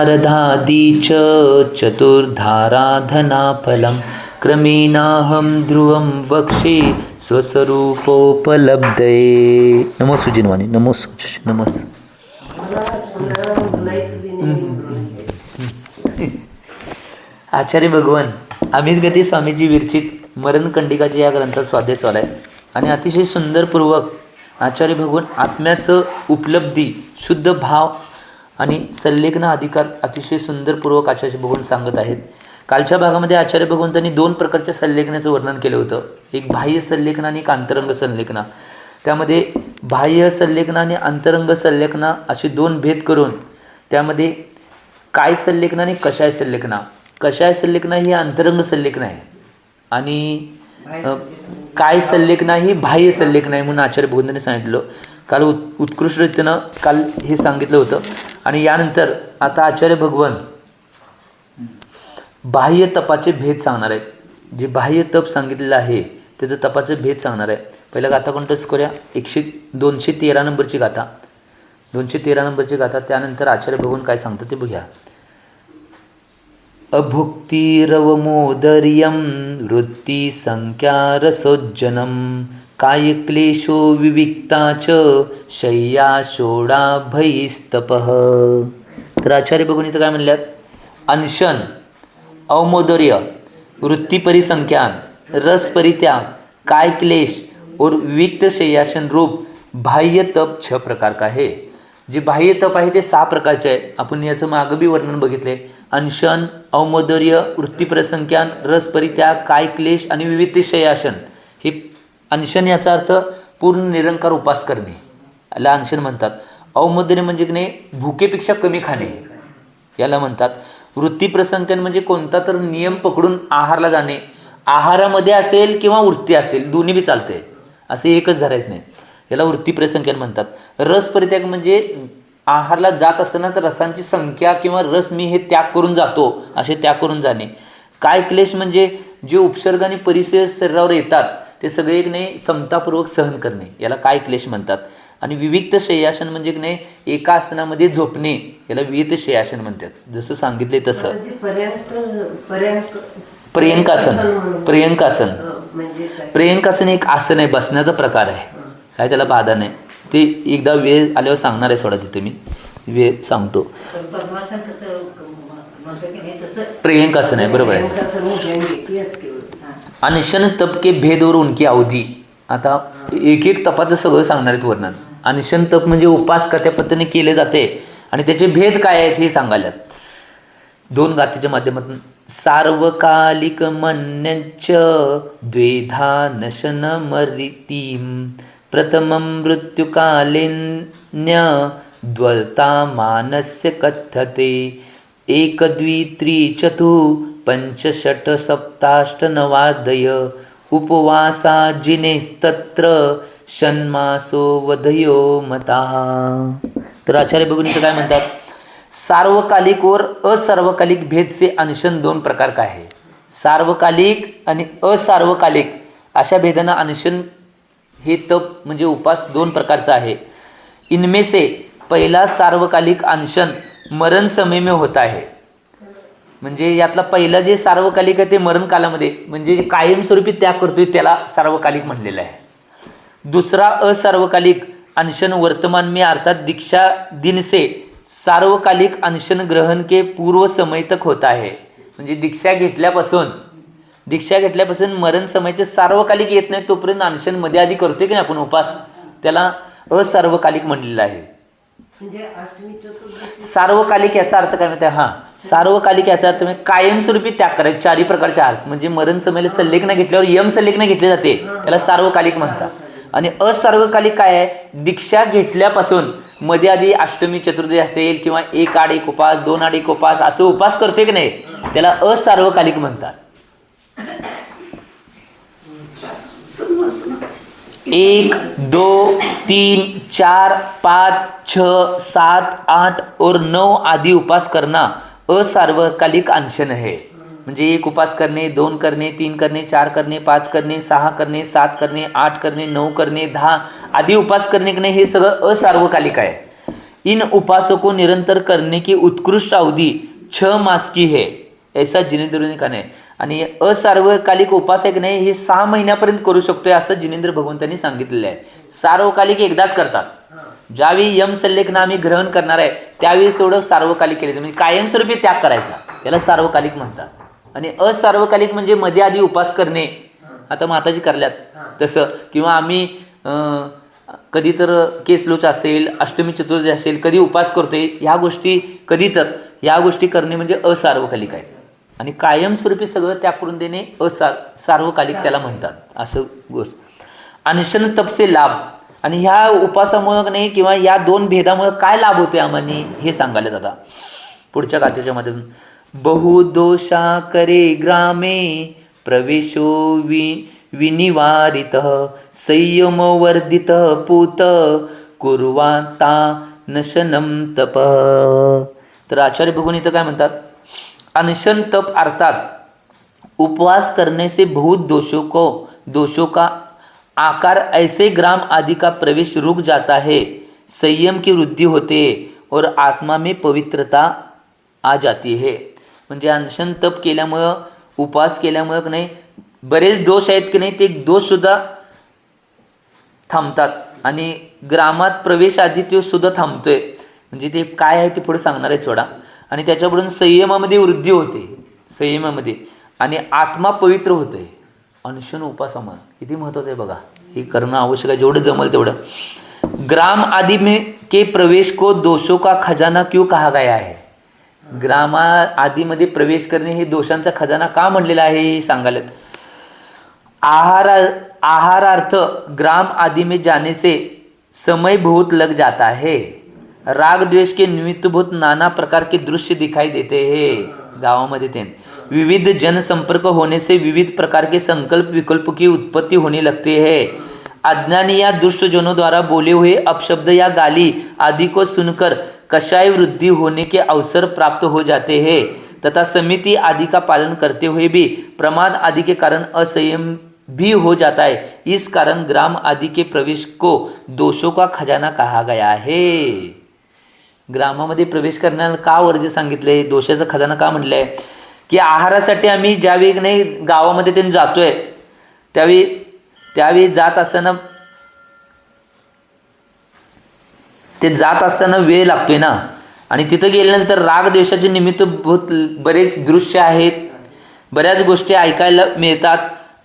शारदादी च चतुर्धाराधनाफलं क्रमेणाहं ध्रुवं वक्षे स्वस्वरूपोपलब्धये. नमो सुजिनवाणी, नमो नमस्. आचार्य भगवान अमित गती स्वामीजी विरचित मरणकंडिकाच्या या ग्रंथात स्वाध्याय चालू आहे आणि अतिशय सुंदरपूर्वक आचार्य भगवान आत्म्याचं उपलब्धी, शुद्ध भाव आणि संलेखन अधिकार अतिशय सुंदरपूर्वक आचार्य भगवान सांगत आहेत. कालच्या भागामध्ये आचार्य भगवंतांनी दोन प्रकारच्या संलेखनाचं वर्णन केलं होतं. एक बाह्य संलेखन आणि एक अंतरंग संलेखना. त्यामध्ये बाह्य संलेखना आणि अंतरंग संलेखना असे दोन भेद करून त्यामध्ये काय संलेखना आणि कषाय संलेखना. कषाय संलेखना ही अंतरंग संलेखना आहे आणि काय संलेखना ही बाह्य संलेखना आहे म्हणून आचार्य भगवंतांनी सांगितलं. काल उत्कृष्टरीतीनं काल हे सांगितलं होतं. आणि यानंतर आता आचार्य भगवान बाह्य तपाचे भेद सांगणार आहेत. जे बाह्य तप सांगितलेलं आहे त्याचं तपाचे भेद सांगणार आहे. पहिला गाथा कंठस्थ करूया. 213 नंबरची गाथा. 213 नंबरची गाथा. त्यानंतर आचार्य भगवान काय सांगतात ते बघूया. अभुक्तिरवमोदर्यं वृत्ती संख्या रसोज्जनम कायक्लेशो विविक्ता च शय्या शोडा भैस्तपः. तर आचार्य भगवान इथं काय म्हणल्यात. अनशन, अवमोदर्य, वृत्तिपरिसंख्यान, रसपरित्याग, काय क्लेश और विविक्त शय्यासन रूप बाह्य तप 6 प्रकार का है. जे बाह्य तप आहे ते 6 प्रकारचे आहे. आपण याचं मागं बी वर्णन बघितले. अनशन, अवमोदर्य, वृत्तिपरिसंख्यान, रसपरित्याग, काय क्लेश आणि विविक्त शय्यासन. हे अनशन याचा अर्थ पूर्ण निरंकार उपास करणे याला अनशन म्हणतात. अवमोदर्य म्हणजे की नाही भुकेपेक्षा कमी खाणे याला म्हणतात. वृत्तिप्रसंख्यान म्हणजे कोणता तर नियम पकडून आहारला जाणे. आहारामध्ये असेल किंवा वृत्ती असेल दोन्ही बी चालते, असे एकच धरायचं नाही, याला वृत्तिप्रसंख्यान म्हणतात. रसपरित्याग म्हणजे आहारला जात असताना तर रसांची संख्या किंवा रस मी हे त्याग करून जातो असे त्याग करून जाणे. काय क्लेश म्हणजे जे उपसर्ग आणि परिसर शरीरावर येतात ते सगळे एक नाही समतापूर्वक सहन करणे याला काय क्लेश म्हणतात. आणि विविक्त शय्यासन म्हणजे की नाही एका आसनामध्ये झोपणे याला विविक्त शय्यासन म्हणतात. जसं सांगितले तसं प्रियंकासन. प्रियंकासन एक आसन आहे, बसण्याचा प्रकार आहे, काय त्याला बाधा नाही. ते एकदा वेळ आल्यावर सांगणार आहे. सोडा तिथे मी वेळ सांगतो. प्रियंकासन आहे, बरोबर आहे. अनशन तप के भेद और उनकी अवधी. आता एक एक तपाचं सगळं सांगणार आहेत वर्णन. अनशन तप म्हणजे उपास त्या पद्धतीने केले जाते आणि त्याचे भेद काय आहेत हे सांगायलात. 2 गाथेच्या माध्यमातून. सार्वकालिक मन्यच्च द्वेधा नशन मरितीम प्रथमं मृत्युकालिन्य द्वलता मानस्य कथ्यते 1 2 3 4 5 6 7 8 9 उपवासा जिनेस्तत्र षण्मासो वधयो मताः. तर आचार्य भगवान इथं काय म्हणतात. सार्वकालिक और असार्वकालिक भेद से अनशन 2 प्रकार का है. सार्वकालिक आणि असार्वकालिक अशा भेदांना अनशन हे तप म्हणजे उपास 2 प्रकारचा आहे. इनमें से पहिला सार्वकालिक अनशन मरण समय में होता है. म्हणजे यातला पहिला जे सार्वकालिक आहे ते मरण कालामध्ये म्हणजे कायमस्वरूपी त्याग करतोय त्याला सार्वकालिक म्हणलेलं आहे. दुसरा असार्वकालिक अनशन वर्तमान में अर्थात दीक्षा दिन से सार्वकालिक अनशन ग्रहण के पूर्व समय तक होता है. म्हणजे दीक्षा घेतल्यापासून मरण समयचे सार्वकालिक येत नाही तोपर्यंत अनशन मध्ये आधी करतोय की नाही आपण उपास त्याला असार्वकालिक म्हणलेलं आहे. सार्वकालिक याचा अर्थ काय माहिती आहे. हां, सार्वकालिक याचा अर्थ म्हणजे कायमस्वरूपी त्याग करायचे 4 प्रकारचे आहार. म्हणजे मरण समयला संलेखना घेतल्यावर यम संलेखना घेतली जाते त्याला सार्वकालिक म्हणतात. आणि असार्वकालिक काय आहे. दीक्षा घेतल्यापासून मध्ये आधी अष्टमी चतुर्दशी असेल किंवा 1 आड 1 उपास 2 आड 1 उपास असं उपास करतोय की नाही त्याला असार्वकालिक म्हणतात. 1 2 3 4 5 6 7 8 और 9 आदि उपास करना असार्वकालिक अनशन है. म्हणजे 1 उपास करणे, 2 करणे, 3 करणे, 4 करणे, 5 करणे, 6 करणे, 7 करणे, 8 करणे, 9 करणे, 10 आदी उपास करणे की नाही हे सगळं असार्वकालिक आहे. इन उपासों को निरंतर करने की उत्कृष्ट अवधि 6 मास की है, ऐसा जिनेंद्र ने कहा आहे. आणि असार्वकालिक उपास आहे की नाही हे 6 महिन्यापर्यंत करू शकतोय असं जिनेंद्र भगवंतांनी सांगितलेलं आहे. सार्वकालिक एकदाच करतात. ज्यावेळी यम सल्लेखनं आम्ही ग्रहण करणार आहे त्यावेळेस तेवढं सार्वकालिक केलं, म्हणजे कायमस्वरूपी त्याग करायचा, त्याला सार्वकालिक म्हणतात. आणि असार्वकालिक म्हणजे मध्ये आधी उपास करणे, आता माताजी करल्यात तसं, किंवा आम्ही कधी तर केसलोच असेल, अष्टमी चतुर्थी असेल, कधी उपास करतोय, ह्या गोष्टी कधी तर ह्या गोष्टी करणे म्हणजे असार्वकालिक आहे. आणि कायमस्वरूपी सगळं त्याग करून देणे सार्वकालिक त्याला म्हणतात असं गोष्ट. अनशन तपसे लाभ, आणि ह्या उपासामुळं नाही किंवा या 2 भेदामुळं काय लाभ होते आम्हाला हे सांगायला आता पुढच्या गाथेच्या माध्यमातून. बहुदोषा करे ग्रामे प्रवेशो विनिवारित संयमवर्धित पूत कुर्वाता नशनम तप. तर आचार्य भगवान इथं काय म्हणतात, अनशन तप अर्थात उपवास करने से बहुत दोषों का आकार ऐसे ग्राम आदि का प्रवेश रुक जाता है, संयम की वृद्धि होते और आत्मा में पवित्रता आ जाती है. म्हणजे अनशन तप केल्यामुळं, उपवास केल्यामुळं की नाही बरेच दोष आहेत की नाही ते दोषसुद्धा थांबतात आणि ग्रामात प्रवेश आधी तो सुद्धा थांबतोय. म्हणजे ते काय आहे ते पुढे सांगणार आहे सोडा. आणि त्याच्याकडून संयमामध्ये वृद्धी होते, संयमामध्ये, आणि आत्मा पवित्र होते. अनशन उपासमा किती महत्त्वाचं आहे बघा, हे करणं आवश्यक आहे जेवढं जमल तेवढं. ग्राम आदि में के प्रवेश को दोषों का खजाना क्यों कहा गया है, ग्रामा आदीमध्ये प्रवेश करणे हे दोषांचा खजाना का म्हणलेला आहे हे सांगायला. आहारार्थ ग्राम आदि में जाने से समय बहुत लग जाता है, राग द्वेष के निमित्त बहुत नाना प्रकार के दृश्य दिखाई देते हैं. गावामध्ये ते विविध जनसंपर्क होने से विविध प्रकार के संकल्प विकल्प की उत्पत्ति होने लगती है. अज्ञानी या दुष्ट जनों द्वारा बोले हुए अपशब्द या गाली आदि को सुनकर कषाय वृद्धि होने के अवसर प्राप्त हो जाते हैं तथा समिति आदि का पालन करते हुए भी प्रमाद आदि के कारण असंयम भी हो जाता है. इस कारण ग्राम आदि के प्रवेश को दोषों का खजाना कहा गया है. ग्रामामध्ये प्रवेश करण्याला का वर्ज सांगितले, दोषाचा खजाना का म्हणलं आहे की आहारासाठी आम्ही ज्यावेळी नाही गावामध्ये त्यांनी जातोय त्यावेळी जात असताना वेळ लागतोय ना, आणि तिथं गेल्यानंतर राग द्वेषाचे निमित्त बरेच दृश्य आहेत, बऱ्याच गोष्टी ऐकायला मिळतात.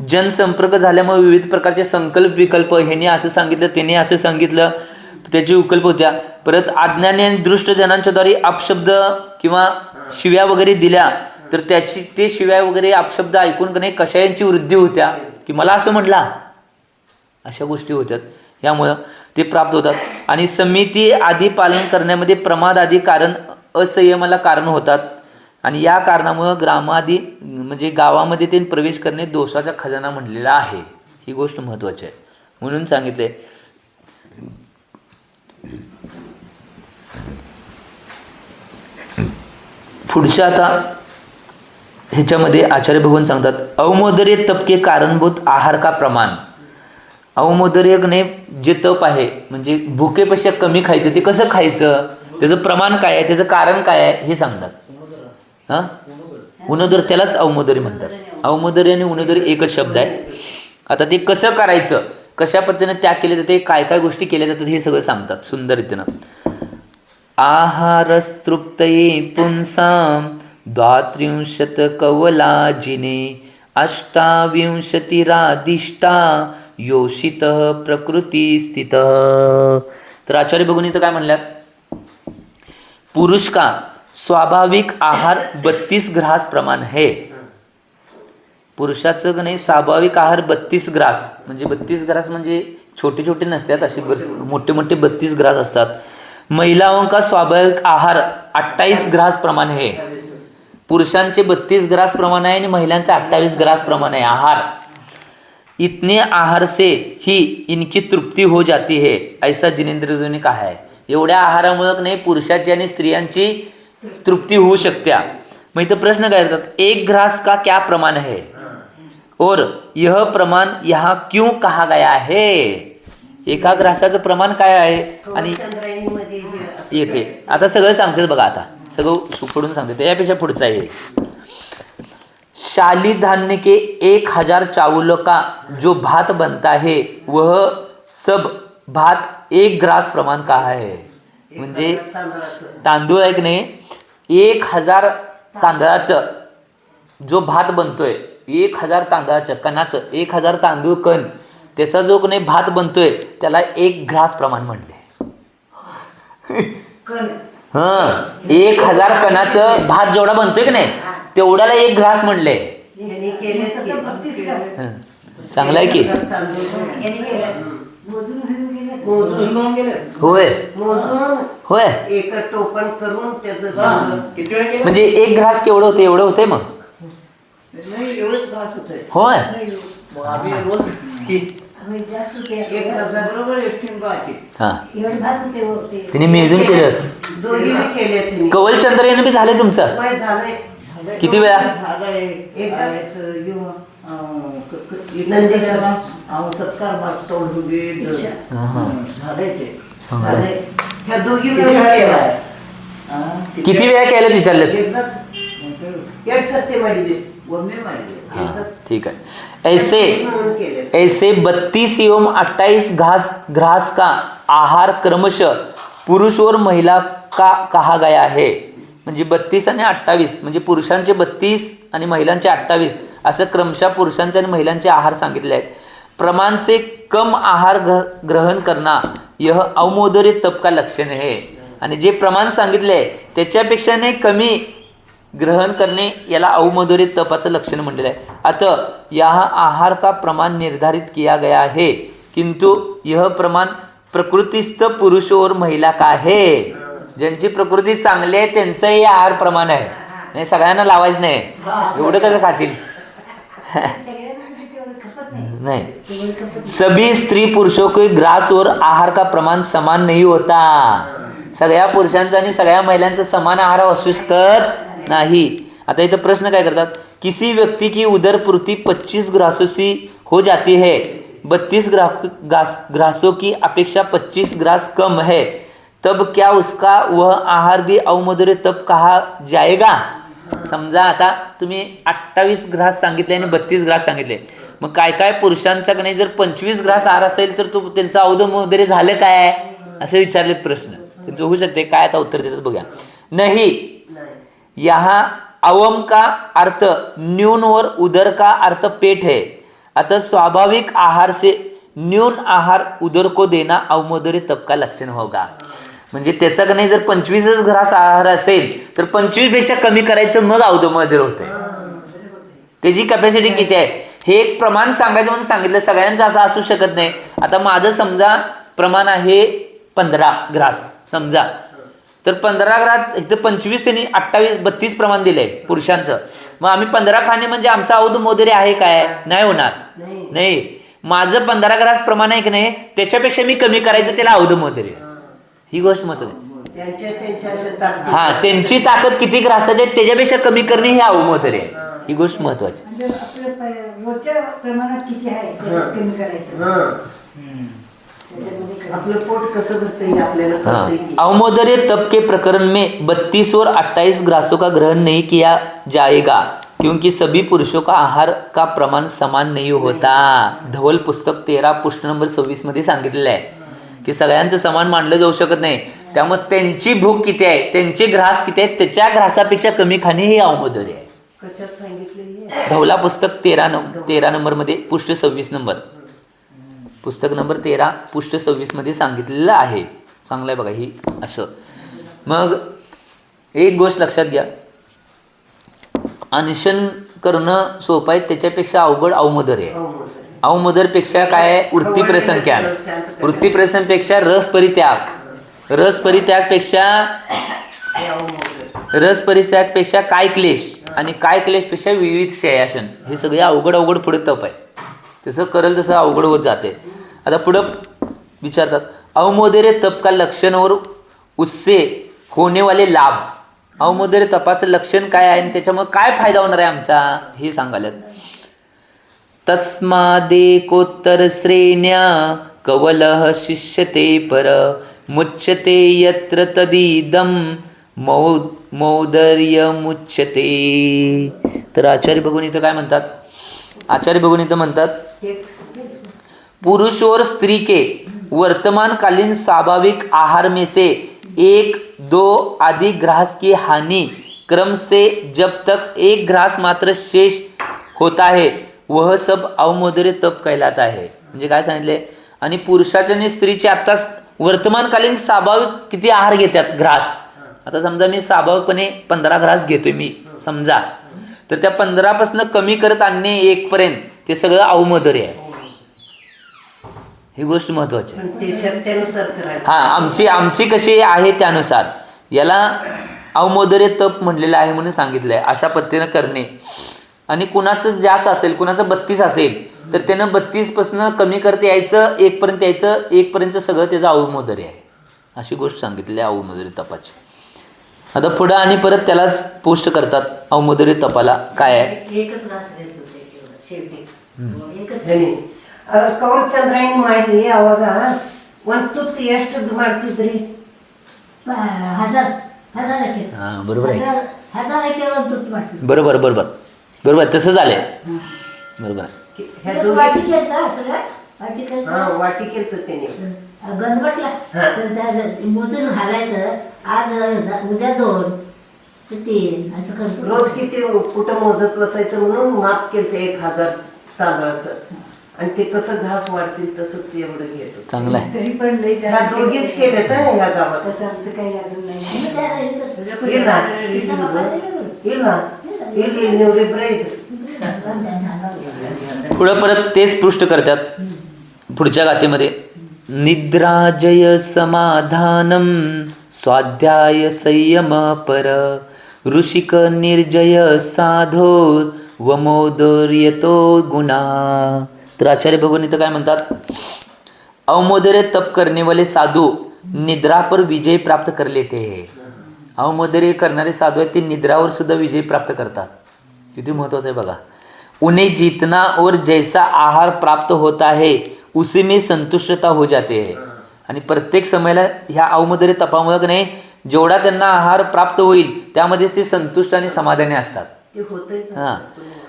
जनसंपर्क झाल्यामुळे विविध प्रकारचे संकल्प विकल्प, ह्याने असं सांगितलं त्याने असं सांगितलं, त्याचे विकल्प होत्या. परत अज्ञानी आणि दृष्ट जनांच्याद्वारे अपशब्द किंवा शिव्या वगैरे दिल्या तर ते शिव्या वगैरे अपशब्द ऐकून का नाही कषायांची वृद्धी होत्या की मला असं म्हटला, अशा गोष्टी होत्यात. यामुळं ते प्राप्त होतात. आणि समिती आदी पालन करण्यामध्ये प्रमाद आदी कारण असंयमाला कारण होतात. आणि या कारणामुळं ग्रामादी म्हणजे गावामध्ये ते प्रवेश करणे दोषाचा खजाना म्हणलेला आहे. ही गोष्ट महत्त्वाची आहे म्हणून सांगितले. पुढच्या आता ह्याच्यामध्ये आचार्य भगवान सांगतात, अवमोदर्य तप के कारणभूत आहार का प्रमाण. अवमोदर्यने जे तप आहे म्हणजे भुकेपेक्षा कमी खायचं, ते कसं खायचं, त्याचं प्रमाण काय आहे, त्याचं कारण काय आहे हे सांगतात. हां, उनोदर त्यालाच अवमोदर्य म्हणतात. अवमोदर्य आणि उनोदर्य एकच शब्द आहे. आता ते कसं करायचं, कशा पद्धतीने त्याग केले जाते, काय काय गोष्टी केल्या जातात हे सगळं सांगतात सुंदर रीतीनं. आहारस्तृप्तये पुंसां 32 कवलाजिने 28 योषित प्रकृती स्थित. तर आचार्य भगवान इथं काय म्हणल्यात, पुरुष का स्वाभाविक आहार 32 ग्रास प्रमाण है. पुरुषाचं का नाही स्वाभाविक आहार 32 ग्रास, म्हणजे 32 ग्रास म्हणजे छोटे छोटे नसतात, असे मोठे मोठे 32 ग्रास असतात. महिलाओं का स्वाभाविक आहार 28 ग्रास प्रमाण है. पुरुषांचे 32 ग्रास प्रमाण आहे आणि महिलांचे 28 ग्रास प्रमाण आहे आहार. इतने आहार से ही इनकी तृप्ती हो जाती है, ऐसा जिनेंद्र ने कहा है. एवढ्या आहारामुळे नाही पुरुषाची आणि स्त्रियांची तृप्ती होऊ शकत्या. मग इथं प्रश्न काय करतात, 1 ग्रास का क्या प्रमाण है और यह प्रमाण यहाँ क्यों कहा गया है. एका ग्रासाचं प्रमाण काय आहे आणि येते. आता सगळं सांगते बघा, आता सगळं सुपडून सांगते, त्याच्यापेक्षा पुढचं आहे. शाली धान्य के 1000 चावल का जो भात बनता है वह सब भात 1 ग्रास प्रमाण का है. म्हणजे तांदूळ आहे की नाही, 1000 तांदळाचं जो भात बनतोय, 1000 तांदळाचं कणाचं 1000 तांदूळ कण, त्याचा जो नाही भात बनतोय त्याला 1 ग्रास प्रमाण म्हणले. 1000 कणाचं भात जेवढा बनतोय की नाही तेवढ्याला 1 ग्रास म्हणले. चांगलं आहे की. होय होय. म्हणजे 1 ग्रास केवढं होते, एवढं होते मग. होय. तिने मेजून केलं. कवलचंद्र यानं बी झालंय तुमचं. किती वेळा. किती वेळा केलं विचारलं. ठीक है. ऐसे 32 एवं 28 घास का आहार क्रमशः पुरुष और महिला का कहा गया है. म्हणजे 32 आणि 28 म्हणजे पुरुषांचे 32 आणि महिलांचे 28 असं क्रमशः पुरुषांचे आणि महिलांचे आहार सांगितले आहेत. प्रमाण से कम आहार ग्रहण करना यह अवमोदर्य तप का लक्षण है. आणि जे प्रमाण सांगितले त्याच्यापेक्षा नाही कमी ग्रहण करणे याला अवमोदर्य तपाचं लक्षण म्हटलेलं आहे. अतः यह आहार का प्रमाण निर्धारित किया गया है, किंतु यह प्रमाण प्रकृतिस्थ पुरुष और महिला का है. ज्यांची प्रकृती चांगली आहे त्यांचंही आहार प्रमाण आहे. नाही सगळ्यांना लावायचं नाही. एवढं कसं खातील. नहीं. सभी स्त्री पुरुषों के ग्रास और आहार का प्रमाण समान नहीं होता. सगळ्या पुरुषांचा आणि सगळ्या महिलांचा समान आहार असू शकत नाही. आता इथं प्रश्न काय करतात. किसी व्यक्ति की उदर पूर्ति 25 ग्रासों से हो जाती है, 32 ग्रासों की अपेक्षा 25 ग्रास कम है, तब क्या उसका वह आहार भी अवमोदर्य तप कहा जाएगा. समजा आता तुम्ही 28 ग्रास सांगितले आणि 32 ग्रास सांगितले, मग काय काय पुरुषांचा नाही जर 25 ग्रास आहार असेल तर तो त्यांचा अवमोदर्य झालं काय असे विचारलेत प्रश्न. त्यांचं होऊ शकते. काय आता उत्तर देतात बघा. नहीं, यहाँ अवम का अर्थ न्यून और उदर का अर्थ पेट है. अतः स्वाभाविक आहार से न्यून आहार उदर को देना अवमोदर्य तप का लक्षण होगा. म्हणजे त्याचा का नाही जर 25 ग्रास आहार असेल तर 25 पेक्षा कमी करायचं मग अवमोदर्य होते. त्याची कॅपॅसिटी किती आहे हे एक प्रमाण सांगायचं म्हणून सांगितलं. सगळ्यांचं असं असू शकत नाही. आता माझं समजा प्रमाण आहे 15 ग्रास समजा, तर 15 ग्रास इथं 25 त्यांनी 28 32 प्रमाण दिलंय पुरुषांचं. मग आम्ही 15 खाणे म्हणजे आमचा अवमोदर्य आहे काय. नाही होणार. नाही, माझं 15 ग्रास प्रमाण आहे की नाही त्याच्यापेक्षा मी कमी करायचं त्याला अवमोदर्य. ही गोष्ट महत्त्वाची. हा, त्यांची ताकद किती ग्रासाची आहे त्याच्यापेक्षा कमी करणे हे अवमोदर्य आहे. ही गोष्ट महत्वाची. अवमोदर्य तप के प्रकरण में 32 और 28 ग्रासों का ग्रहण नहीं किया जाएगा, क्योंकि सभी पुरुषों का आहार का प्रमाण समान नहीं होता. धवल पुस्तक 13 पृष्ठ नंबर 26 मध्ये सांगितलेलं आहे की सगळ्यांचं समान मानलं जाऊ शकत नाही. त्यामुळे त्यांची भूक किती आहे, त्यांचे ग्रास किती आहेत, त्याच्या ग्रासापेक्षा कमी खाणे हे अवमोदर्य आहे. धवला पुस्तक 13 नंबर मध्ये पृष्ठ 26 नंबर, पुस्तक नंबर 13 पृष्ठ 26 मध्ये सांगितलेलं आहे. चांगलं आहे बघा ही असं. मग एक गोष्ट लक्षात घ्या, अनशन करणं सोपं आहे त्याच्यापेक्षा अवघड अवमोदर्य आहे. अवमोदर्यपेक्षा काय आहे, वृत्ती प्रसंख्यान. वृत्ती प्रसंख्यापेक्षा रस परित्यागपेक्षा काय क्लेश, आणि काय क्लेशपेक्षा विविध शयासन. हे सगळे अवघड पुढे तप आहे. तसं करेल तसं अवघड होत जाते. आता पुढं विचारतात अवमोदर्य तप का लक्षण और उससे होने वाले लाभ. अवमोदर्य तपाचं लक्षण काय आहे आणि त्याच्यामुळे काय फायदा होणार आहे आमचा हे सांगायला. तस्मादेकोत्तर श्रेण्या कवलः शिष्यते पर मुच्यते यत्र तदिदं मौदर्य मुच्यते. तर आचार्य भगवान इथं काय म्हणतात? आचार्य भगवान इथं म्हणतात, पुरुष और स्त्री के वर्तमानकालीन स्वाभाविक आहार में से 1-2 आदि ग्रास की हानि क्रम से जब तक 1 ग्रास मात्र शेष होता है वह सब अवमोदर्य तप कहलाता है. म्हणजे काय सांगितले? आणि पुरुषाच्या आणि स्त्रीचे आत्ताच वर्तमानकालीन स्वाभाविक किती आहार घेतात ग्रास. आता समजा मी स्वाभाविकपणे 15 ग्रास घेतोय मी समजा, तर त्या 15पासून कमी करत आणणे 1 पर्यंत ते सगळं अवमोदर्य आहे. ही गोष्ट महत्वाची आहे. आमची कशी आहे त्यानुसार याला अवमोदर्य तप म्हणलेलं आहे म्हणून सांगितलं आहे. अशा पद्धतीनं करणे. आणि कुणाचं जास्त असेल, कुणाचं 32 असेल तर त्यानं 32पासून कमी करता यायचं, 1 पर्यंत यायचं, 1 पर्यंत सगळं त्याचं अवमोदर्य आहे. अशी गोष्ट सांगितली आहे अवमोदर्य तपाची. आता पुढं आणि परत त्यालाच पोस्ट करतात अवमोदर्य तपाला काय आहे. ಕೌಲ್ ಚಂದ್ರಾಯಣ ಮಾಡ್ರಿ ಅವಾಗ ಒಂದು ತುತ್ತು ಎಷ್ಟು ಮಾಡ್ತಿದ್ರಿ? 1000 हां बरोबर आहे. 1000 तुत ಮಾಡ್ತಿದ್ರಿ. बरोबर बरोबर बरोबर तसं झालंय. बरोबर वाटी केलता असं वाटी केलता. वाटी केलं त्याने गणपतला मोजून घालायचं. आज उद्या 2 तर 3 असं करतो. रोज किती कुठं मोजत बसायचं म्हणून माप केलं 1000 तांदळाचं. आणि ते कसं घास वाढतील तसं ते एवढं घेत. चांगलं आहे. तरी पण लई ह्या दोघीच केले तर ह्या गावात तसं आमचं काही अजून नाही. पुढं परत तेच पृष्ठ करतात पुढच्या गाथेमध्ये. निद्राजय समाधानम स्वाध्याय संयम पर ऋषिक निर्जय साधोर वमोदर्यतो गुणा. तर आचार्य भगवान इथं काय म्हणतात? अवमोदर्य तप करने वाले साधू निद्रा पर विजय प्राप्त कर लेते हैं. अवमोदर्य करणारे साधू आहेत ते निद्रावर सुद्धा विजय प्राप्त करतात. किती महत्त्वाचं आहे बघा. उन्हें जितना और जैसा आहार प्राप्त होता है उसी में संतुष्टता हो जाते है. आणि प्रत्येक समयाला ह्या अवमोदर्य तपामुळे नाही जेवढा त्यांना आहार प्राप्त होईल त्यामध्येच ते संतुष्ट आणि समाधानी असतात. हां.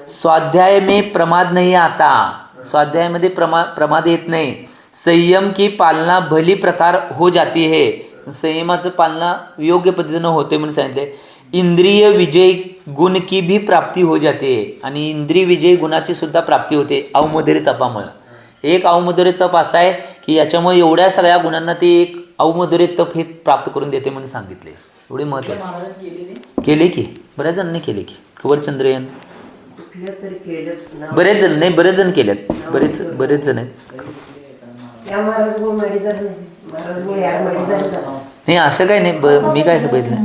स्वाध्याय में प्रमाद नहीं आता. स्वाध्यायामध्ये प्रमाद येत नाही. संयम की पालना भली प्रकार हो जाती है. संयमाचं पालना योग्य पद्धतीनं होते म्हणून सांगितले. इंद्रिय विजय गुण की भी प्राप्ती हो जाते. आणि इंद्रिय विजय गुणाची सुद्धा प्राप्ती होते अवमोदर्य तपामुळे. एक अवमोदर्य तप असा आहे की याच्यामुळे एवढ्या सगळ्या गुणांना ते एक अवमोदर्य तप हे प्राप्त करून देते म्हणून सांगितले. एवढे महत्व केले की बऱ्याच जणांनी केले की. कवरचंद्रयन बरेच जण नाही, बरेच जण केलेत. बरेच जण आहेत. नाही असं काही नाही. मी काय असं बघितलं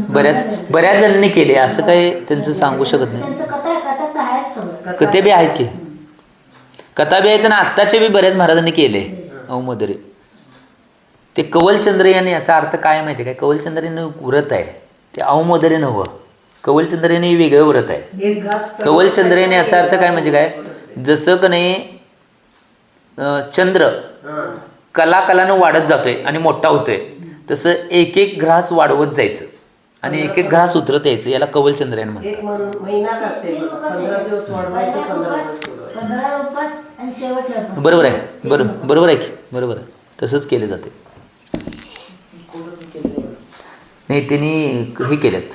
बऱ्याच जणांनी केले. असं काय त्यांचं सांगू शकत नाही. कथे बी आहेत की, कथा बी आहेत आणि आत्ताचे बी बऱ्याच महाराजांनी केले अवमोदर्य. ते कवलचंद्रयान याचा अर्थ काय माहिती आहे काय? कवलचंद्रयान व्रत आहे ते अवमोदर्य नव्हं. कवलचंद्रयान हे वेगळं व्रत आहे. कवलचंद्रयान याचा अर्थ काय म्हणजे काय? जसं का नाही चंद्र कलानं वाढत जातोय आणि मोठा होतोय तसं एक एक घास वाढवत जायचं आणि एक एक घास उतरत यायचं. याला कवलचंद्रयान म्हणतात. बरोबर आहे. बरोबर आहे की बरोबर आहे. तसंच केले जाते. नाही त्यांनी हे केलेत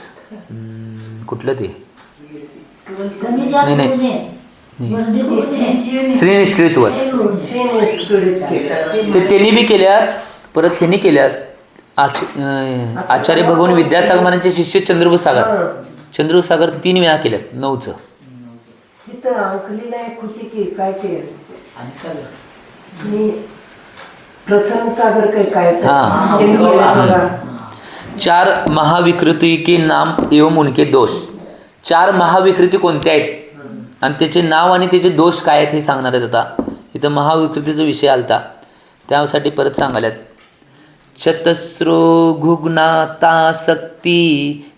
कुठलं ते नाही श्री निष्क्रियत्व ते त्यांनी बी केल्यात. परत ह्यांनी केल्यात. आचार्य भगवान विद्यासागर महाराजांचे शिष्य चंद्रभूष सागर 3 वेळा केल्यात. 9चं हाँ. 4 महाविकृती के नाम एवं उनके दोष. 4 महाविकृती कोणत्या आहेत आणि त्याचे नाव आणि त्याचे दोष काय आहेत हे सांगणार आहेत. आता इथं महाविकृतीचा विषय आलता त्यासाठी परत सांगायल्यात. चतस्रो घुग्नातासक्ती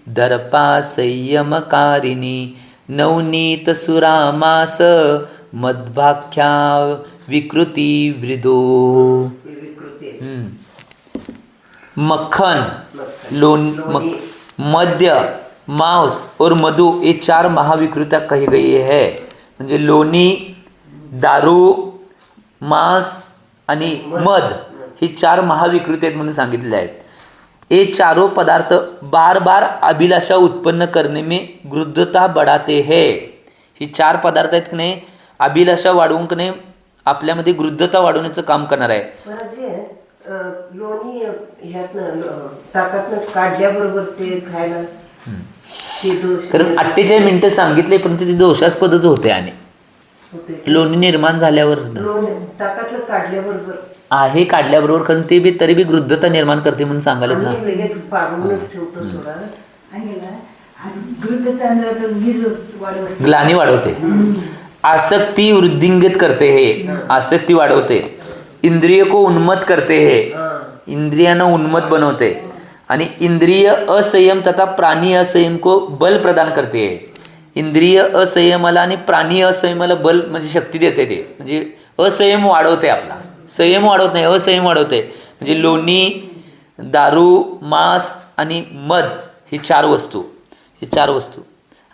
दर्पा संयमकारिणी नवनीत सुरामास मद्भाख्या विकृती वृदो. मक्खन, मद्य, मांस और मधु ये 4 महाविकृत्या कही गई है. म्हणजे लोणी, दारू, मांस आणि मध ही 4 महाविकृती आहेत म्हणून सांगितले आहेत. ये चारों पदार्थ बार बार अभिलाषा उत्पन्न करने में गृद्धता बढ़ाते हैं. ही 4 पदार्थ आहेत की नाही अभिलाषा वाढवून की नाही आपल्यामध्ये गृद्धता वाढवण्याचं काम करणार आहे. परत जे लोणी ह्यातनं ताकातनं काढल्याबरोबर ते खायला ते दोष कारण 48 मिनिटं सांगितले परंतु ते दोषास्पदच होते. आणि होते. लोणी निर्माण झाल्यावर लोणी ताकातलं काढल्याबरोबर आहे काढल्याबरोबर कारण ते बी तरी बी गृद्धता निर्माण करते म्हणून सांगालेत ना. आम्ही लगेच पारूनच ठेवतो सोडा. आणि ना, आणि दूध तांदूळ तर गिर वाढवते. ग्लानी वाढवते, आसक्ति वृद्धिंगित करते है, आसक्ति वाढवते, इंद्रिय को उन्मत्त करते है, इंद्रियांना उन्मत्त बनवते आणि इंद्रिय असंयम तथा प्राणी असंयम को बल प्रदान करते है. इंद्रिय असंयमाला आणि प्राणी असंयमाला बल म्हणजे शक्ती देते. ते म्हणजे असंयम वाढवते, आपला संयम वाढवत नाही असंयम वाढवते. म्हणजे लोणी, दारू, मांस आणि मध ही 4 वस्तू, ही 4 वस्तू.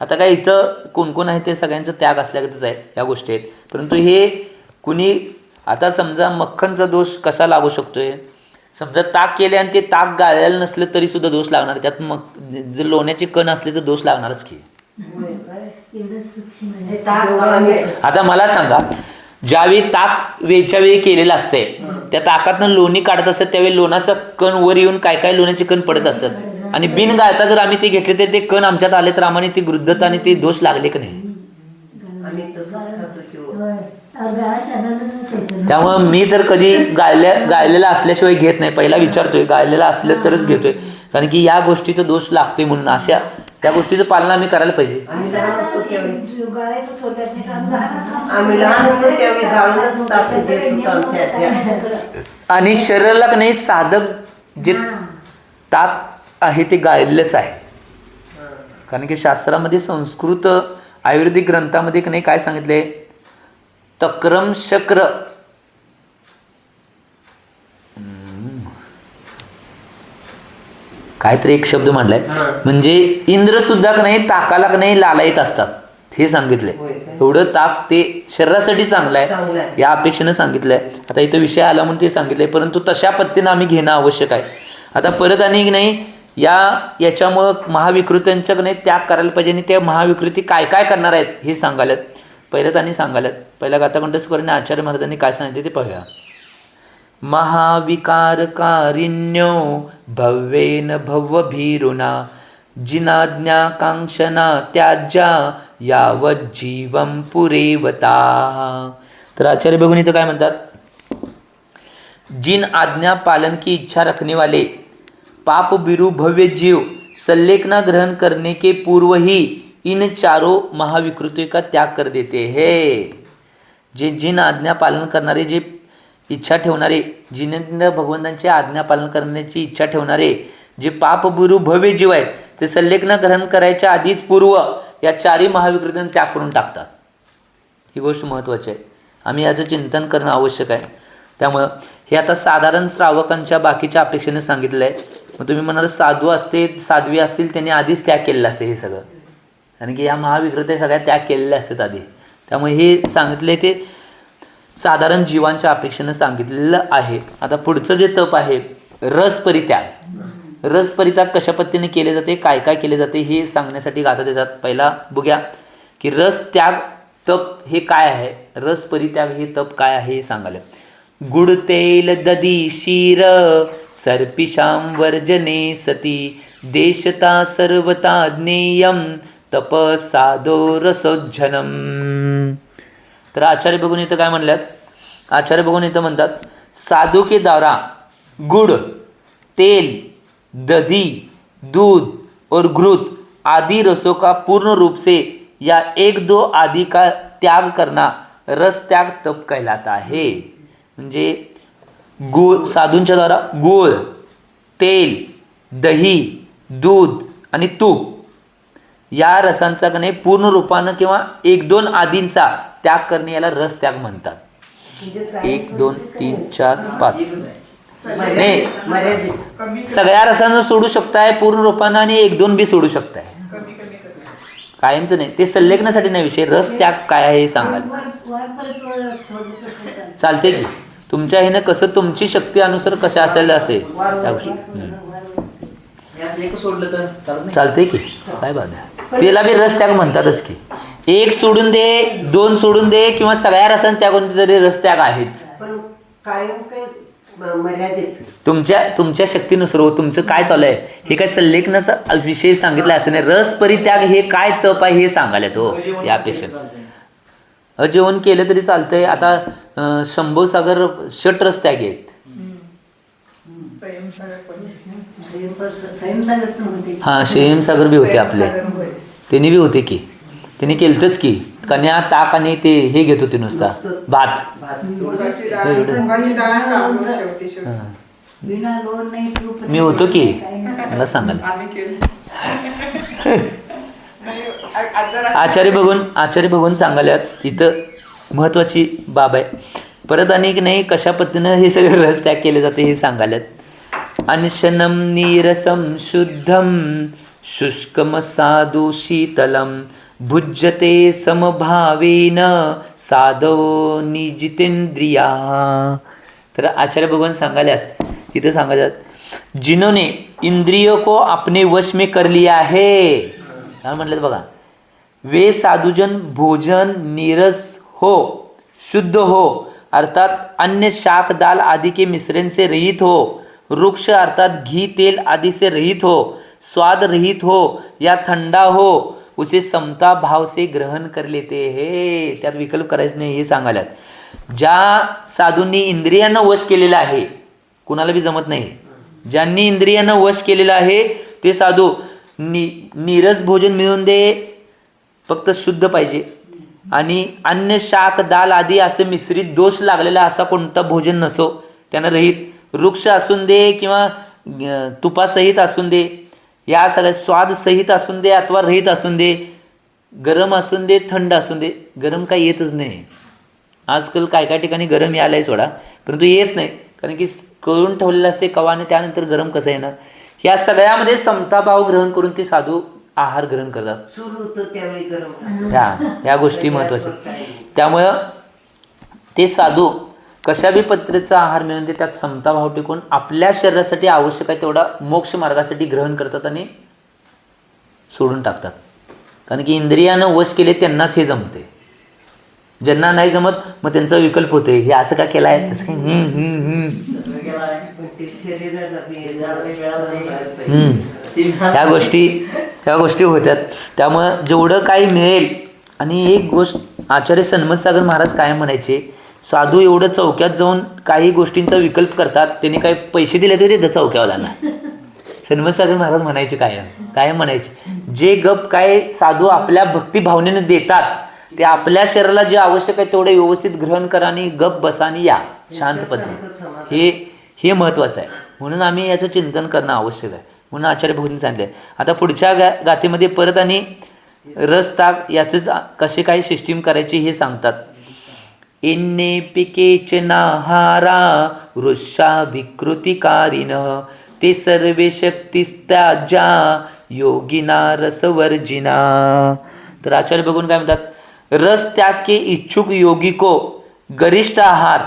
आता काय इथं कोण कोण आहे ते सगळ्यांचं त्याग असल्यागतच आहे या गोष्टी आहेत. परंतु हे कुणी आता समजा मक्खनचा दोष कसा लागू शकतोय. समजा ताक केले आणि ते ताक गाळलेलं नसलं तरी सुद्धा दोष लागणार. त्यात मग जर लोण्याचे कण असले तर दोष लागणारच की. एवढं सूक्ष्म आहे. हे ताक आता मला सांगा ज्यावेळी ताक वेळच्या वेळी केलेलं असतंय त्या ताकातनं लोणी काढत असतात त्यावेळी लोणाचा कण वर येऊन काय काय लोण्याचे कण पडत असतात आणि बिन गाळता जर आम्ही ते घेतले तर ते कण आमच्यात आले तर आम्हाला ती गृद्धता आणि ते दोष लागले की नाही. आम्ही तसंच खातो किंवा होय. अर्धा शब्दातच होतं. त्यामुळं मी तर कधी गाळलेला असल्याशिवाय घेत नाही. पहिला विचारतोय गाळलेला असलं तरच घेतोय. कारण की या गोष्टीचा दोष लागतोय म्हणून अशा त्या गोष्टीचं पालन आम्ही करायला पाहिजे. आम्ही लहान होतो त्यावेळी गाळायचं थोड्यात नाही, आम्ही लहान आम्ही लहान होतो त्यावेळी गाळूनच ताक देत होतो आमच्या आत्या. आणि शरीराला का नाही साधक जे ताक आहे ते गाळलेलंच आहे. कारण की शास्त्रामध्ये संस्कृत आयुर्वेदिक ग्रंथामध्ये का नाही काय सांगितले तक्रम शक्र काहीतरी एक शब्द मांडलाय म्हणजे इंद्र सुद्धा का नाही ताकाला का नाही लालायत असतात हे सांगितलंय. एवढं ताक ते शरीरासाठी चांगलं आहे या अपेक्षेनं सांगितलंय. आता इथं विषय आला म्हणून ते सांगितलंय परंतु तशा पद्धतीनं आम्ही घेणं आवश्यक आहे. आता परत आणि की नाही याच्यामुळं महाविकृत्यांच्या नाही त्याग करायला पाहिजे आणि त्या महाविकृती काय काय करणार आहेत हे सांगायलात. पहिलं त्यांनी सांगायलात. पहिल्या गाथाकंठस्वराने आचार्य महाराजांनी काय सांगितले ते पाहूया. महाविकारकारिण्यो भव्येन भवभीरुना जिनाज्ञाकांक्षना त्याज्या यावज्जीवं पुरेवता. तर आचार्य बघून इथं काय म्हणतात जिन आज्ञा पालन की इच्छा रखने वाले पाप बिरु भव्य जीव सल्लेखना ग्रहण करने के पूर्व ही इन चारों महाविकृतियों का त्याग कर देते हैं. जे जिन आज्ञा पालन करणारे जे इच्छा ठेवणारे जिनेंद्र भगवंतांची आज्ञा पालन करण्याची इच्छा ठेवणारे जे पापबिरू भव्य जीव आहेत ते सल्लेखना ग्रहण करायच्या आधीच पूर्व या 4 महाविकृतींना त्याग करून टाकतात. ही गोष्ट महत्त्वाची आहे. आम्ही याचं चिंतन करणं आवश्यक आहे. त्यामुळं हे आता साधारण श्रावकांच्या बाकीच्या अपेक्षेने सांगितलं आहे. मग तुम्ही म्हणाल साधू असते साध्वी असतील त्यांनी आधीच त्याग केलेलं असते हे सगळं. कारण की या महाविकृत्या सगळ्या त्याग केलेल्या असतात आधी. त्यामुळे हे सांगितले ते साधारण जीवांच्या अपेक्षेनं सांगितलेलं आहे. आता पुढचं जे तप आहे रसपरित्याग. रसपरित्याग कशा पद्धतीने केले जाते काय काय केले जाते हे सांगण्यासाठी गाथा देतात. पहिला बघूया की रस त्याग तप हे काय आहे. रसपरित्याग हे तप काय आहे हे सांगायला. गुड तेल दधी शीर सर्पिशां वर्जने सती देशता सर्वता ज्ञेयम तप साधो रसोज्जनम. तर आचार्य बघून इथं काय म्हणल्यात. आचार्य बघून इथं म्हणतात साधु के द्वारा गुड़, तेल, दधी, दूध और घृत आदि रसों का पूर्ण रूप से या 1-2 आदि का त्याग करना रस त्याग तप कहलाता है. म्हणजे गुळ साधूंच्या द्वारा गुळ, तेल, दही, दूध आणि तूप या रसांचा का नाही पूर्ण रूपानं किंवा 1-2 आदींचा त्याग करणे याला रस त्याग म्हणतात. 1 2 3 4 5 नाही, मर्यादित सगळ्या रसांना सोडू शकताय पूर्ण रूपानं आणि 1-2 बी सोडू शकताय. कायमचं नाही, ते संलेखनासाठी नाही विषय. रस त्याग काय आहे हे सांगाल. चालते की तुमच्या ह्यानं कसं तुमची शक्ती अनुसार कशा असेल असेल त्या गोष्टी सोडलं तर चालत नाही. चालते की काय बात आहे. त्याला बी रस त्याग म्हणतातच की. 1 सोडून दे, 2 सोडून दे किंवा सगळ्या रसांना त्याग कोणते तरी रस त्याग आहेच. पण कायम काही मर्यादित तुमच्या शक्तीनुसार हो. तुमचं काय चालू आहे हे काय संलेखनाचा विषय सांगितला असं नाही. रस परित्याग हे काय तप आहे हे सांगायला तो यापेक्षा. जेवण केलं तरी चालतंय. आता शंभू सागर षटरस त्याग आहेत. हां क्षयमसागर बी होते आपले. त्यांनी बी होते की त्यांनी केलतंच की. कन्या ताक आणि ते हे घेत होते नुसता भात. मी होतो की मला सांगाल. आचार्य बघून सांगाल्यात इथं महत्त्वाची बाब आहे. परत अनेक नाही कशा पद्धतीनं हे सगळे रस त्याग केले जाते हे सांगाल्यात. अनशनम नीरसम शुद्धम शुष्कम साधु शीतलम भुज्यते समभावेन साधो निजितेंद्रिया. तर आचार्य भगवान सांगाल्यात इथं सांगाल्यात जिन्होंने इंद्रियों को अपने वश में कर लिया है. काय म्हटलं बघा. वे साधुजन भोजन नीरस हो, शुद्ध हो अर्थात अन्य शाक दाल आदि के मिश्रण से रहित हो, वृक्ष अर्थात घी तेल आदि से रहित हो, स्वाद रहित हो या ठंडा हो, उसे समता भाव से ग्रहण कर लेते हैं. त्यात विकल्प करायचं नाही हे सांगायलात. ज्या साधूंनी इंद्रियांना वश केलेलं आहे कुणाला बी जमत नाही. ज्यांनी इंद्रियांना वश केलेलं आहे ते साधू नीरस भोजन मिळून दे फक्त शुद्ध पाहिजे आणि अन्य शाक दाल आदी असे मिश्रित दोष लागलेला असा कोणता भोजन नसो त्यानं रहित. वृक्ष असून दे किंवा तुपासहित असून दे, या सगळ्या स्वादसहित असून दे अथवा रहित असून दे, गरम असून दे थंड असून दे. गरम काही येतच नाही. आजकाल काय काय ठिकाणी गरम यायला आहे सोडा, परंतु येत नाही कारण की करून ठेवलेलं असते कवाने त्यानंतर गरम कसं येणार. ह्या सगळ्यामध्ये समताभाव ग्रहण करून ते साधू आहार ग्रहण करतात. चूल होतं त्यावेळी गरम ह्या गोष्टी महत्त्वाच्या. त्यामुळं ते साधू कशा बी पद्धतीचा आहार मिळून ते त्यात समताभाव टिकून आपल्या शरीरासाठी आवश्यक आहे तेवढा मोक्ष मार्गासाठी ग्रहण करतात आणि सोडून टाकतात. कारण की इंद्रियानं वश केले त्यांनाच हे जमते. ज्यांना नाही जमत मग त्यांचा विकल्प होते. हे असं का केलं आहे तसं काय ह्या गोष्टी होत्यात. त्यामुळं जेवढं काही मिळेल. आणि एक गोष्ट आचार्य सन्मत सागर महाराज काय म्हणायचे, साधू एवढं चौक्यात जाऊन काही गोष्टींचा विकल्प करतात. त्यांनी काही पैसे दिले तरी ते चौक्यावाल्यांना. सन्मत सागर महाराज म्हणायचे काय म्हणायचे, जे गप काय साधू आपल्या भक्तिभावनेने देतात ते आपल्या शरीराला जे आवश्यक आहे तेवढे व्यवस्थित ग्रहण करा आणि गप बसा आणि या शांत पद्धतीने. हे महत्त्वाचं आहे. म्हणून आम्ही याचं चिंतन करणं आवश्यक आहे. म्हणून आचार्य भगवंतांनी सांगितले. आता पुढच्या गाथेमध्ये परत आणि रस ताक याचंच कसे काही सिस्टीम करायची हे सांगतात. इन्ने पिकेच नाहारा वृषा विकृतिकारिण ते सर्वे शक्तिस्त्याज्या योगिना रसवर्जिना. तर आचार्य बघून काय म्हणतात, रस त्याग के इच्छुक योगी को गरिष्ठ आहार,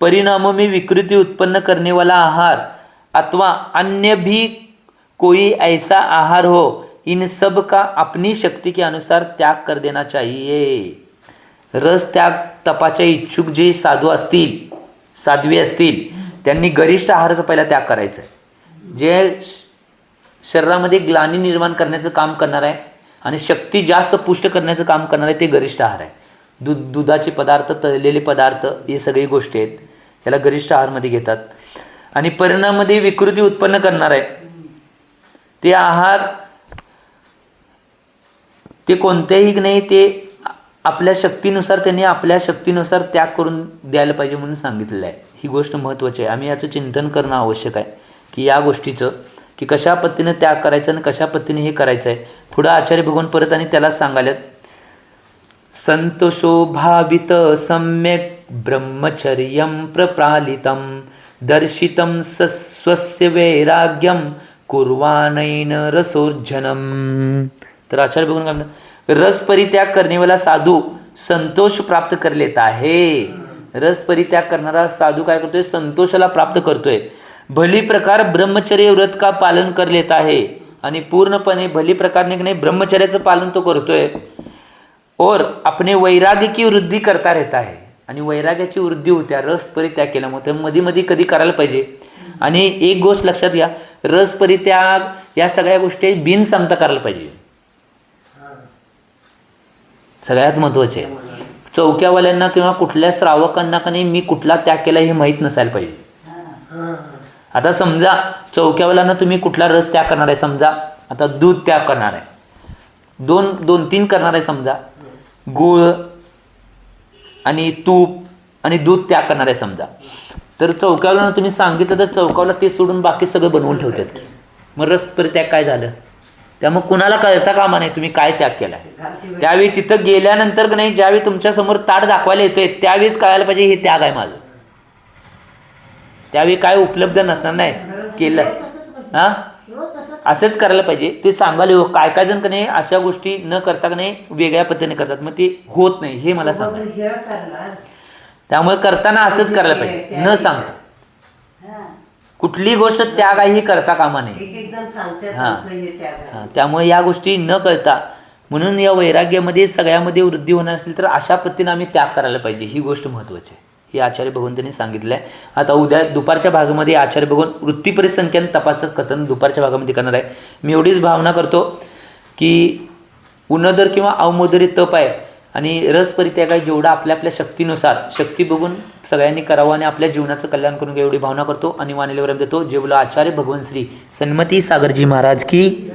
परिणामों में विकृति उत्पन्न करने वाला आहार अथवा अन्य भी कोई ऐसा आहार हो, इन सब का अपनी शक्ति के अनुसार त्याग कर देना चाहिए. रस त्याग तपाच्या इच्छुक जे साधू असतील साध्वी असतील त्यांनी गरिष्ठ आहाराचा पहिला त्याग करायचा आहे. जे शरीरामध्ये ग्लानी निर्माण करण्याचं काम करणार आहे आणि शक्ती जास्त पुष्ट करण्याचं काम करणार आहे ते गरिष्ठ आहार आहे. दुधाचे पदार्थ, तळलेले पदार्थ, हे सगळी गोष्टी आहेत याला गरिष्ठ आहारमध्ये घेतात. आणि परिणामामध्ये विकृती उत्पन्न करणार आहे ते आहार ते कोणतेही नाही, ते आपल्या शक्तीनुसार त्यांनी आपल्या शक्तीनुसार त्याग करून द्यायला पाहिजे म्हणून सांगितलेलं आहे. ही गोष्ट महत्त्वाची आहे. आम्ही याचं चिंतन करणं आवश्यक आहे की या गोष्टीचं की कशा पद्धतीने त्याग करायचं आणि कशा पद्धतीने हे करायचं आहे. पुढं आचार्य भगवान परत आणि त्यालाच सांगायल्यात. संतोषो भावित सम्यक ब्रह्मचर्यं प्रपालितं दर्शितं स्वस्य वैराग्यम कुर्वाणैन रसोर्जनम. तर आचार्य बघून काय म्हणतात, रस परित्याग करनेवाला साधू संतोष प्राप्त कर लेता है. रस परित्याग करणारा साधू काय करतोय, संतोषाला प्राप्त करतोय. भली प्रकार ब्रह्मचर्य व्रत का पालन कर लेता है, आणि पूर्णपणे भली प्रकारने नाही ब्रह्मचर्याचं पालन तो करतोय. और अपने वैराग्य की वृद्धी करता रहता है, आणि वैराग्याची वृद्धी होत्या रस परित्याग केल्यामुळे. तर मध्ये मध्ये कधी करायला पाहिजे. आणि एक गोष्ट लक्षात घ्या, रस परित्याग या सगळ्या गोष्टी बिन सांगता करायला पाहिजे. सगळ्यात महत्त्वाचे आहे. चौक्यावाल्यांना किंवा कुठल्या श्रावकांना का नाही मी कुठला त्याग केला हे माहीत नसायला पाहिजे. आता समजा चौक्यावाल्यांना तुम्ही कुठला रस त्याग करणार आहे, समजा आता दूध त्याग करणार आहे, दोन तीन करणार आहे, समजा गूळ आणि तूप आणि दूध त्याग करणार आहे समजा. तर चौक्यावाल्यांना तुम्ही सांगितलं तर चौकावला ते सोडून बाकी सगळं बनवून ठेवतात की. मग रस परित्याग काय झालं. त्यामुळे कुणाला कळता कामा नाही तुम्ही काय त्याग केला आहे. त्यावेळी तिथं गेल्यानंतर का नाही, ज्यावेळी तुमच्यासमोर ताट दाखवायला येते त्यावेळीच कळायला पाहिजे हे त्याग आहे माझं. त्यावेळी काय उपलब्ध नसणार नाही केलं हां असंच करायला पाहिजे. ते सांगायला काय काय जण का नाही अशा गोष्टी न करता का नाही वेगळ्या पद्धतीने करतात, मग ते होत नाही हे मला सांगा. त्यामुळे करताना असंच करायला पाहिजे न सांगता. कुठली गोष्ट त्याग आहे ही करता कामा नये. हां त्यामुळे या गोष्टी न कळता, म्हणून या वैराग्यामध्ये सगळ्यामध्ये वृद्धी होणार असेल तर अशा पद्धतीने आम्ही त्याग करायला पाहिजे. ही गोष्ट महत्त्वाची आहे. हे आचार्य भगवंतांनी सांगितलं आहे. आता उद्या दुपारच्या भागामध्ये आचार्य भगवान वृत्तीपरिसंख्यान तपाचं कथन दुपारच्या भागामध्ये करणार आहे. मी एवढीच भावना करतो की उन्नदर किंवा अवमोदरी तप आहे आणि रस परित्याग आहे, जेवढा आपल्या आपल्या शक्तीनुसार शक्ती बघून सगळ्यांनी करावं आणि आपल्या जीवनाचं कल्याण करून घ्या एवढी भावना करतो आणि वाणीला विराम देतो. जे बोला आचार्य भगवान श्री सन्मती सागरजी महाराज की